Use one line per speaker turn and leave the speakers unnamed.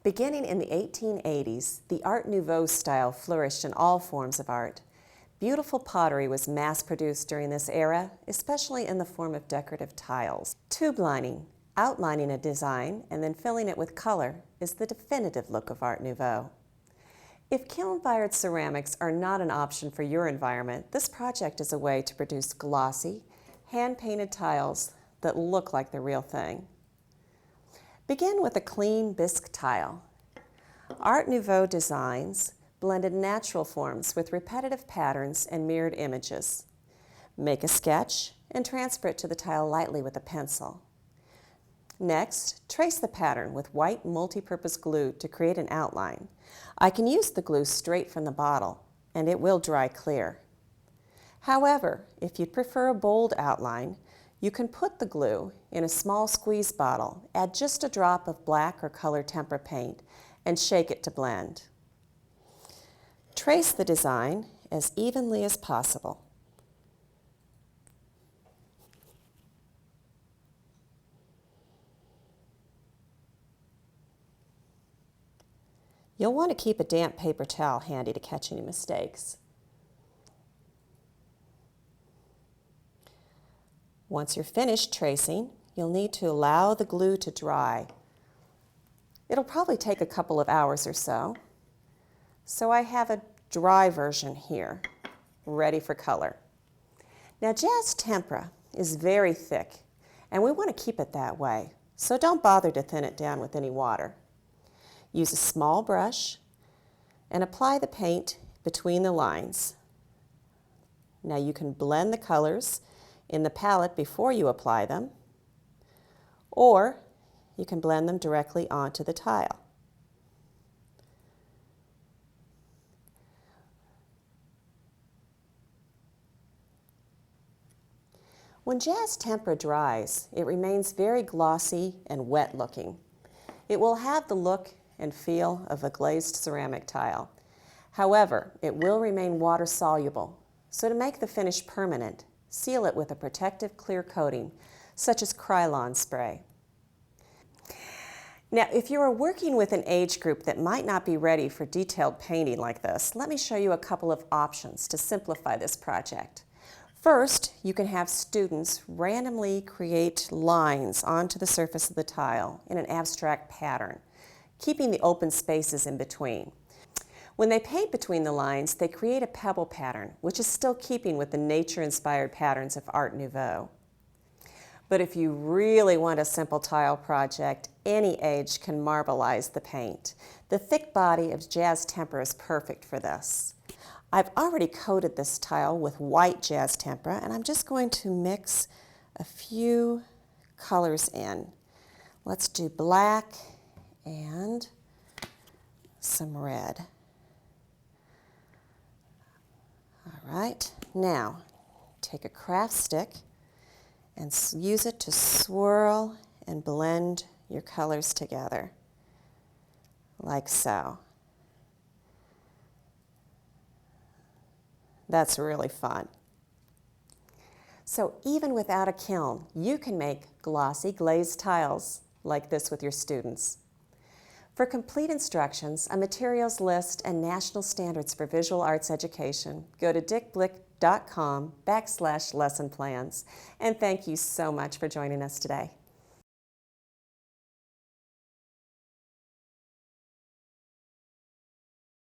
Beginning in the 1880s, the Art Nouveau style flourished in all forms of art. Beautiful pottery was mass-produced during this era, especially in the form of decorative tiles. Tube lining, outlining a design and then filling it with color, is the definitive look of Art Nouveau. If kiln-fired ceramics are not an option for your environment, this project is a way to produce glossy, hand-painted tiles that look like the real thing. Begin with a clean bisque tile. Art Nouveau designs blended natural forms with repetitive patterns and mirrored images. Make a sketch and transfer it to the tile lightly with a pencil. Next, trace the pattern with white multi-purpose glue to create an outline. I can use the glue straight from the bottle, and it will dry clear. However, if you'd prefer a bold outline, you can put the glue in a small squeeze bottle, add just a drop of black or color tempera paint, and shake it to blend. Trace the design as evenly as possible. You'll want to keep a damp paper towel handy to catch any mistakes. Once you're finished tracing, you'll need to allow the glue to dry. It'll probably take a couple of hours or so. So I have a dry version here, ready for color. Now, jazz tempera is very thick, and we want to keep it that way, so don't bother to thin it down with any water. Use a small brush and apply the paint between the lines. Now you can blend the colors in the palette before you apply them, or you can blend them directly onto the tile. When jazz tempera dries, it remains very glossy and wet looking. It will have the look and feel of a glazed ceramic tile. However, it will remain water soluble, so to make the finish permanent, seal it with a protective clear coating, such as Krylon spray. Now, if you are working with an age group that might not be ready for detailed painting like this, let me show you a couple of options to simplify this project. First, you can have students randomly create lines onto the surface of the tile in an abstract pattern, keeping the open spaces in between. When they paint between the lines, they create a pebble pattern, which is still keeping with the nature-inspired patterns of Art Nouveau. But if you really want a simple tile project, any age can marbleize the paint. The thick body of jazz tempera is perfect for this. I've already coated this tile with white jazz tempera, and I'm just going to mix a few colors in. Let's do black and some red. All right, now take a craft stick and use it to swirl and blend your colors together, like so. That's really fun. So even without a kiln, you can make glossy glazed tiles like this with your students. For complete instructions, a materials list, and national standards for visual arts education, go to dickblick.com/lesson plans. And thank you so much for joining us today.